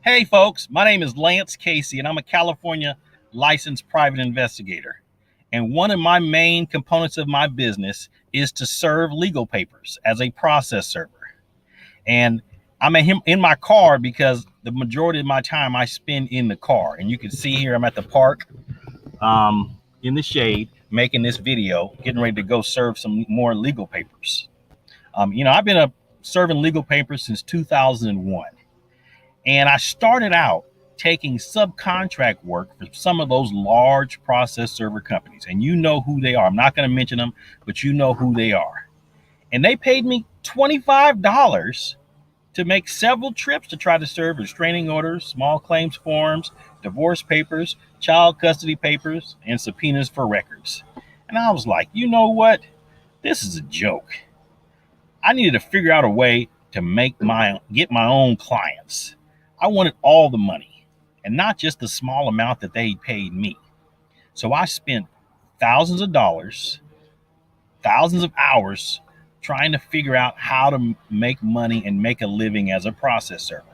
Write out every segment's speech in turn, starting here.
Hey folks, my name is Lance Casey and I'm a California licensed private investigator. And one of my main components of my business is to serve legal papers as a process server. And I'm in my car because the majority of my time I spend in the car. And you can see here I'm at the park in the shade making this video, getting ready to go serve some more legal papers. I've been serving legal papers since 2001. And I started out taking subcontract work for some of those large process server companies. And you know who they are. I'm not going to mention them, but you know who they are. And they paid me $25 to make several trips to try to serve restraining orders, small claims forms, divorce papers, child custody papers, and subpoenas for records. And I was like, you know what? This is a joke. I needed to figure out a way to get my own clients. I wanted all the money and not just the small amount that they paid me. So I spent thousands of dollars, thousands of hours trying to figure out how to make money and make a living as a process server.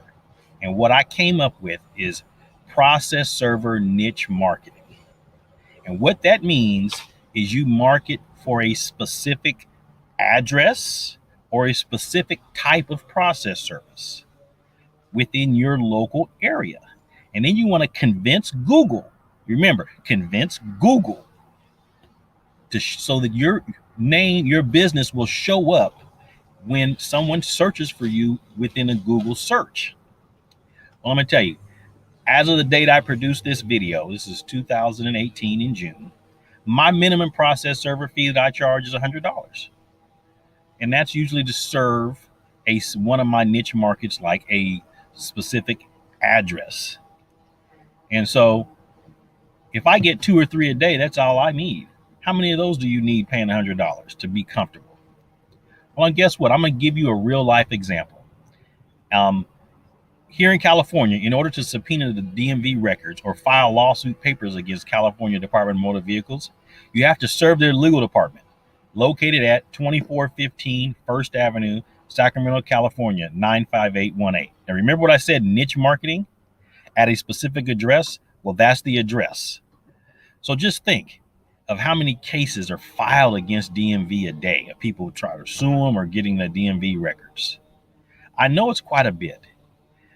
And what I came up with is process server niche marketing. And what that means is you market for a specific address or a specific type of process service within your local area. And then you want to convince Google, remember, convince Google so that your name, your business will show up when someone searches for you within a Google search. Well, I'm going to tell you, as of the date I produced this video, this is 2018 in June, my minimum process server fee that I charge is $100. And that's usually to serve one of my niche markets, like a specific address. And so if I get 2 or 3 a day, that's all I need. How many of those do you need paying $100 to be comfortable? Well, and guess what? I'm going to give you a real life example. Here in California, in order to subpoena the DMV records or file lawsuit papers against California Department of Motor Vehicles, you have to serve their legal department, located at 2415 First Avenue, Sacramento, California, 95818. Now remember what I said, niche marketing at a specific address? Well, that's the address. So just think of how many cases are filed against DMV a day of people trying to sue them or getting the DMV records. I know it's quite a bit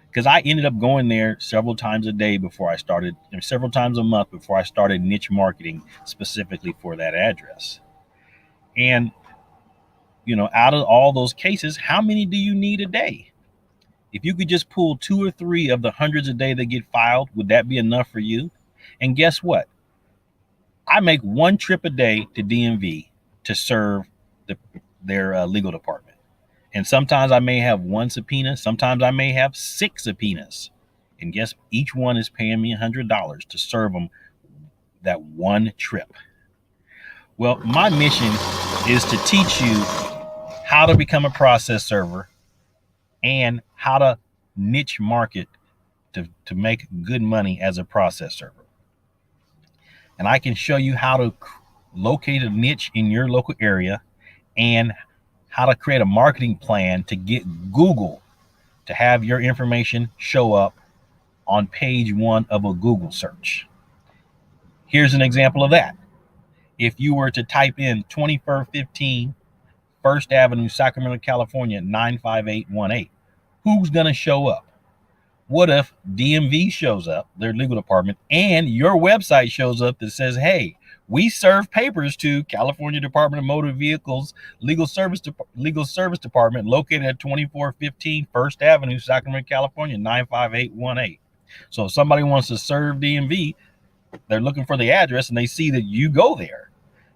because I ended up going there several times a day before I started, several times a month before I started niche marketing specifically for that address. And out of all those cases, how many do you need a day? If you could just pull 2 or 3 of the hundreds a day that get filed, would that be enough for you? And guess what? I make 1 trip a day to DMV to serve their legal department. And sometimes I may have 1 subpoena. Sometimes I may have 6 subpoenas. And guess each one is paying me $100 to serve them that 1 trip. Well, my mission is to teach you how to become a process server and how to niche market to make good money as a process server. And I can show you how to locate a niche in your local area and how to create a marketing plan to get Google to have your information show up on page 1 of a Google search. Here's an example of that. If you were to type in 2415 First Avenue, Sacramento, California, 95818, who's going to show up? What if DMV shows up, their legal department, and your website shows up that says, hey, we serve papers to California Department of Motor Vehicles Legal Service Department located at 2415 First Avenue, Sacramento, California, 95818. So if somebody wants to serve DMV, they're looking for the address and they see that you go there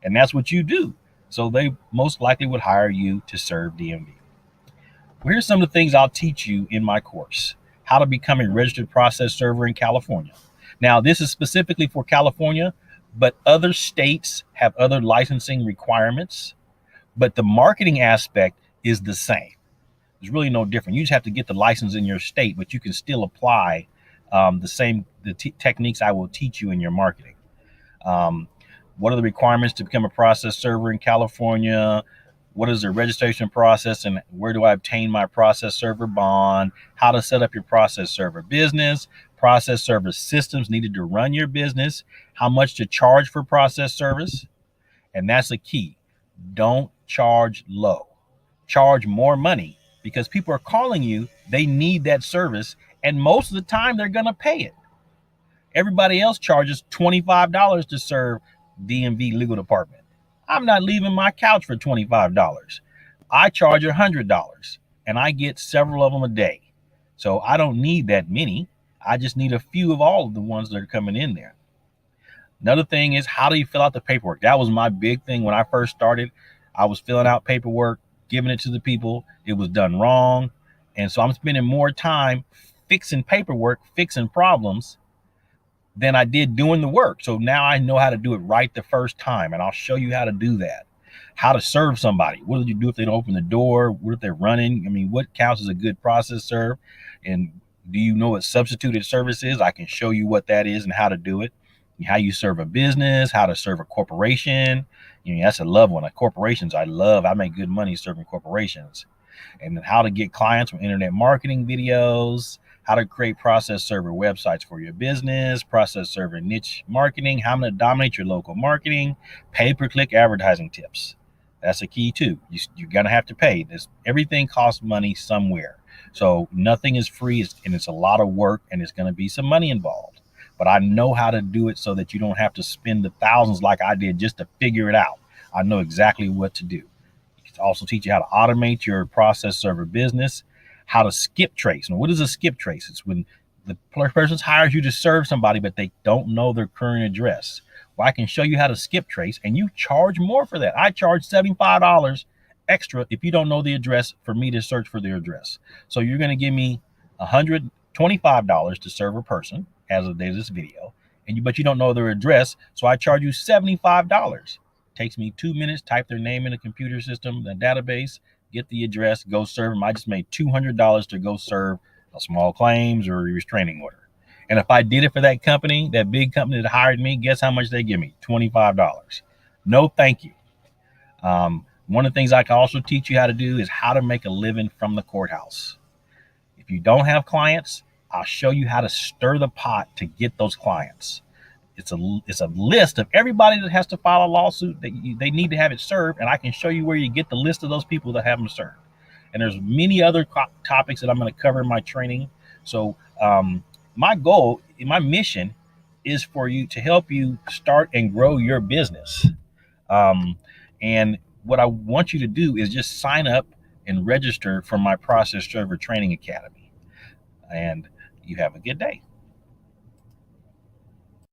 and that's what you do. So they most likely would hire you to serve DMV. Well, here's some of the things I'll teach you in my course. How to become a registered process server in California. Now, this is specifically for California, but other states have other licensing requirements, but the marketing aspect is the same. There's really no different. You just have to get the license in your state, but you can still apply the techniques I will teach you in your marketing. What are the requirements to become a process server in California? what is the registration process and where do I obtain my process server bond, how to set up your process server business, process server systems needed to run your business, how much to charge for process service. And that's the key. Don't charge low. Charge more money because people are calling you. They need that service. And most of the time, they're going to pay it. Everybody else charges $25 to serve DMV legal department. I'm not leaving my couch for $25. I charge $100 and I get several of them a day. So I don't need that many. I just need a few of all of the ones that are coming in there. Another thing is, how do you fill out the paperwork? That was my big thing when I first started. I was filling out paperwork, giving it to the people. It was done wrong. And so I'm spending more time fixing paperwork, fixing problems than I did doing the work. So now I know how to do it right the first time. And I'll show you how to do that. How to serve somebody. What do you do if they don't open the door? What if they're running? I mean, what counts as a good process serve? And do you know what substituted service is? I can show you what that is and how to do it. How you serve a business, how to serve a corporation. You know, that's a love one. Like corporations, I make good money serving corporations. And then how to get clients from internet marketing videos, how to create process server websites for your business, process server niche marketing, how to dominate your local marketing, pay-per-click advertising tips. That's a key too. You're gonna have to pay this. Everything costs money somewhere. So nothing is free, and it's a lot of work, and it's gonna be some money involved. But I know how to do it so that you don't have to spend the thousands like I did just to figure it out. I know exactly what to do. It can also teach you how to automate your process server business, how to skip trace. And what is a skip trace? It's when the person hires you to serve somebody, but they don't know their current address. Well, I can show you how to skip trace, and you charge more for that. I charge $75 extra if you don't know the address for me to search for their address. So you're going to give me $125 to serve a person as of the day of this video, but you don't know their address, so I charge you $75. Takes me 2 minutes, type their name in the computer system, the database, get the address, go serve them. I just made $200 to go serve a small claims or a restraining order. And if I did it for that company, that big company that hired me, guess how much they give me? $25. No, thank you. One of the things I can also teach you how to do is how to make a living from the courthouse. If you don't have clients, I'll show you how to stir the pot to get those clients. It's a list of everybody that has to file a lawsuit that they need to have it served, and I can show you where you get the list of those people that have them served. And there's many other topics that I'm going to cover in my training. So my goal, my mission is for you to help you start and grow your business. And what I want you to do is just sign up and register for my Process Server Training Academy. And you have a good day.